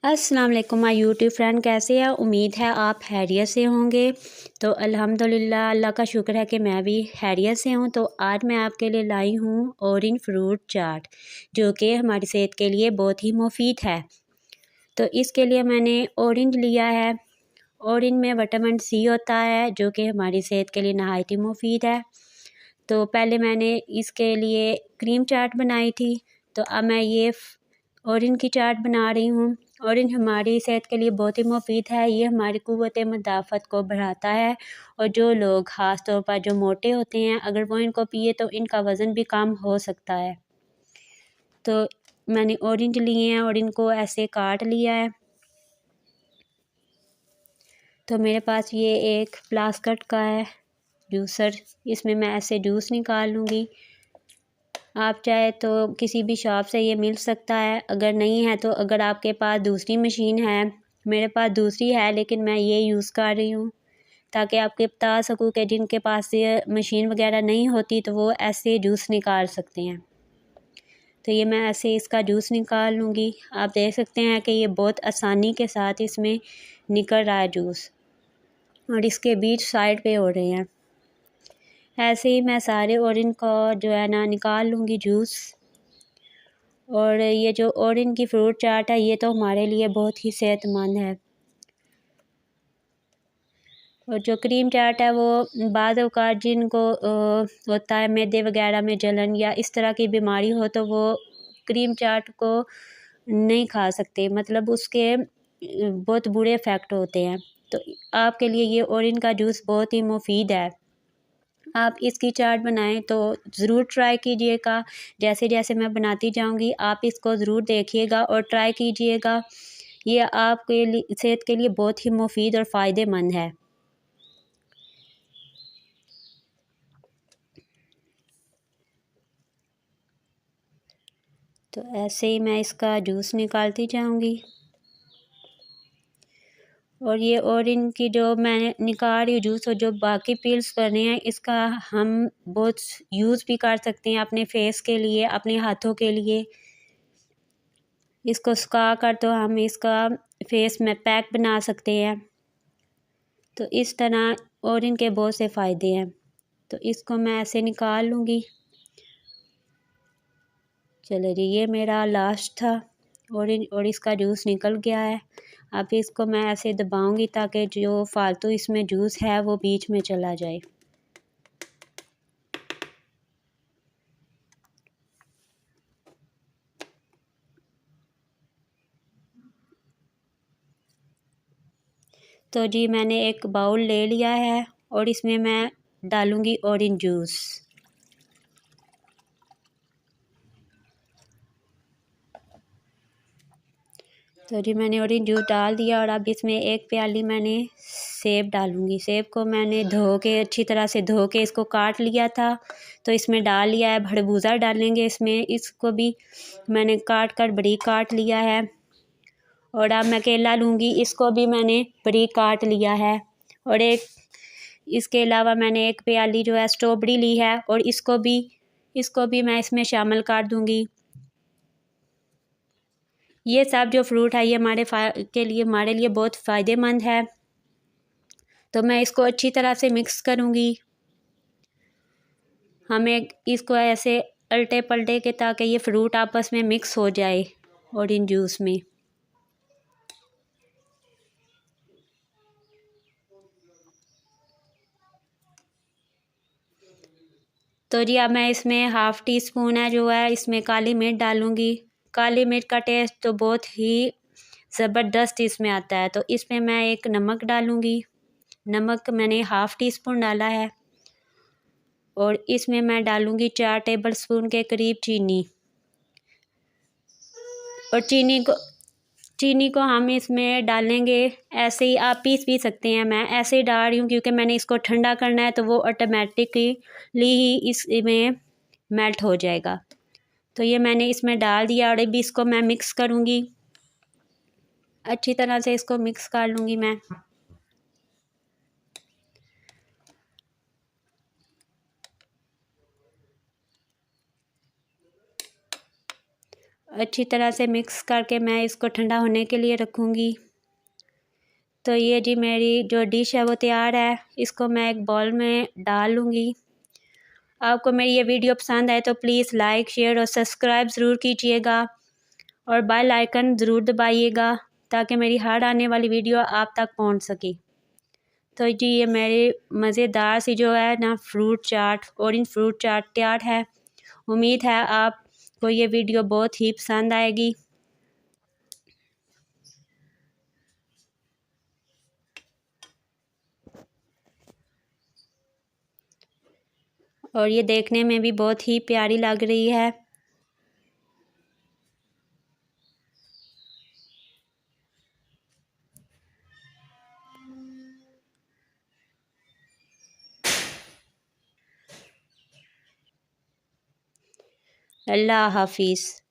अस्सलाम वालेकुम my YouTube friend, कैसे हैं? उम्मीद है आप खैरियत से होंगे। तो अल्हम्दुलिल्लाह, अल्लाह का शुक्र है कि मैं भी खैरियत से हूँ। तो आज मैं आपके लिए लाई हूँ ऑरेंज फ्रूट चाट, जो कि हमारी सेहत के लिए बहुत ही मुफीद है। तो इसके लिए मैंने ऑरेंज लिया है। ऑरेंज में विटामिन सी होता है, जो कि हमारी सेहत के लिए नहायत ही मुफीद है। तो पहले मैंने इसके लिए क्रीम चाट बनाई थी, तो अब मैं ये ऑरेंज की चाट बना रही हूँ। ऑरेंज हमारी सेहत के लिए बहुत ही मुफीद है। ये हमारी क़ुव्वत मुदाफ़त को बढ़ाता है, और जो लोग ख़ास तौर पर जो मोटे होते हैं, अगर वो इनको पिए तो इनका वज़न भी कम हो सकता है। तो मैंने ऑरेंज लिए हैं और इनको ऐसे काट लिया है। तो मेरे पास ये एक प्लास्कट का है जूसर, इसमें मैं ऐसे जूस निकाल लूँगी। आप चाहे तो किसी भी शॉप से ये मिल सकता है, अगर नहीं है तो अगर आपके पास दूसरी मशीन है, मेरे पास दूसरी है लेकिन मैं ये यूज़ कर रही हूँ, ताकि आपके बता सकूँ कि जिनके पास ये मशीन वगैरह नहीं होती तो वो ऐसे जूस निकाल सकते हैं। तो ये मैं ऐसे इसका जूस निकाल लूँगी। आप देख सकते हैं कि ये बहुत आसानी के साथ इसमें निकल रहा है जूस, और इसके बीच साइड पे हो रहे हैं। ऐसे ही मैं सारे ऑरेंज को जो है ना निकाल लूँगी जूस। और ये जो ऑरेंज की फ्रूट चाट है, ये तो हमारे लिए बहुत ही सेहतमंद है। और जो क्रीम चाट है वो बाद औक़ात जिनको होता है मैदे वगैरह में जलन या इस तरह की बीमारी हो, तो वो क्रीम चाट को नहीं खा सकते, मतलब उसके बहुत बुरे इफ़ेक्ट होते हैं। तो आपके लिए ये ऑरेंज का जूस बहुत ही मुफीद है। आप इसकी चाट बनाएं तो ज़रूर ट्राई कीजिएगा। जैसे जैसे मैं बनाती जाऊंगी आप इसको ज़रूर देखिएगा और ट्राई कीजिएगा। ये आपके लिए सेहत के लिए बहुत ही मुफीद और फ़ायदेमंद है। तो ऐसे ही मैं इसका जूस निकालती जाऊंगी। और ये ऑरेंज की जो मैं निकाल रही हूँ जूस, और जो बाकी पील्स करने हैं, इसका हम बहुत यूज़ भी कर सकते हैं अपने फेस के लिए, अपने हाथों के लिए। इसको सुखा कर तो हम इसका फेस में पैक बना सकते हैं। तो इस तरह ऑरेंज के बहुत से फ़ायदे हैं। तो इसको मैं ऐसे निकाल लूँगी। चलो जी, ये मेरा लास्ट था ऑरेंज, और इसका जूस निकल गया है। अब इसको मैं ऐसे दबाऊँगी ताकि जो फालतू इसमें जूस है वो बीच में चला जाए। तो जी, मैंने एक बाउल ले लिया है और इसमें मैं डालूँगी ऑरेंज जूस। तो जी, मैंने ऑरेंज जूस डाल दिया, और अब इसमें एक प्याली मैंने सेब डालूँगी। सेब को मैंने धो के अच्छी तरह से धो के इसको काट लिया था, तो इसमें डाल लिया है। खरबूजा डालेंगे इसमें, इसको भी मैंने काट कर बारीक काट लिया है। और अब मैं केला लूँगी, इसको भी मैंने बारीक काट लिया है। और एक इसके अलावा मैंने एक प्याली जो है स्ट्रॉबेरी ली है, और इसको भी मैं इसमें शामिल कर दूँगी। ये सब जो फ्रूट है ये हमारे लिए बहुत फ़ायदेमंद है। तो मैं इसको अच्छी तरह से मिक्स करूँगी। हमें इसको ऐसे उल्टे पलटे के, ताकि ये फ्रूट आपस में मिक्स हो जाए ऑरेंज जूस में। तो जी, अब मैं इसमें हाफ़ टी स्पून है जो है इसमें काली मिर्च डालूँगी। काली मिर्च का टेस्ट तो बहुत ही ज़बरदस्त इसमें आता है। तो इसमें मैं एक नमक डालूँगी। नमक मैंने हाफ़ टी स्पून डाला है। और इसमें मैं डालूँगी 4 टेबल स्पून के करीब चीनी। और चीनी को हम इसमें डालेंगे ऐसे ही, आप पीस भी सकते हैं। मैं ऐसे ही डाल रही हूँ क्योंकि मैंने इसको ठंडा करना है, तो वो ऑटोमेटिकली ही इसमें मेल्ट हो जाएगा। तो ये मैंने इसमें डाल दिया, और अभी इसको मैं मिक्स करूँगी। अच्छी तरह से इसको मिक्स कर लूँगी मैं। अच्छी तरह से मिक्स करके मैं इसको ठंडा होने के लिए रखूँगी। तो ये जी मेरी जो डिश है वो तैयार है। इसको मैं एक बाउल में डाल लूँगी। आपको मेरी ये वीडियो पसंद आए तो प्लीज़ लाइक, शेयर और सब्सक्राइब ज़रूर कीजिएगा और बेल आइकन ज़रूर दबाइएगा ताकि मेरी हर आने वाली वीडियो आप तक पहुंच सके। तो जी ये मेरी मज़ेदार सी जो है ना फ्रूट चाट, ऑरेंज फ्रूट चाट तैयार है। उम्मीद है आपको ये वीडियो बहुत ही पसंद आएगी। और ये देखने में भी बहुत ही प्यारी लग रही है। अल्लाह हाफिज़।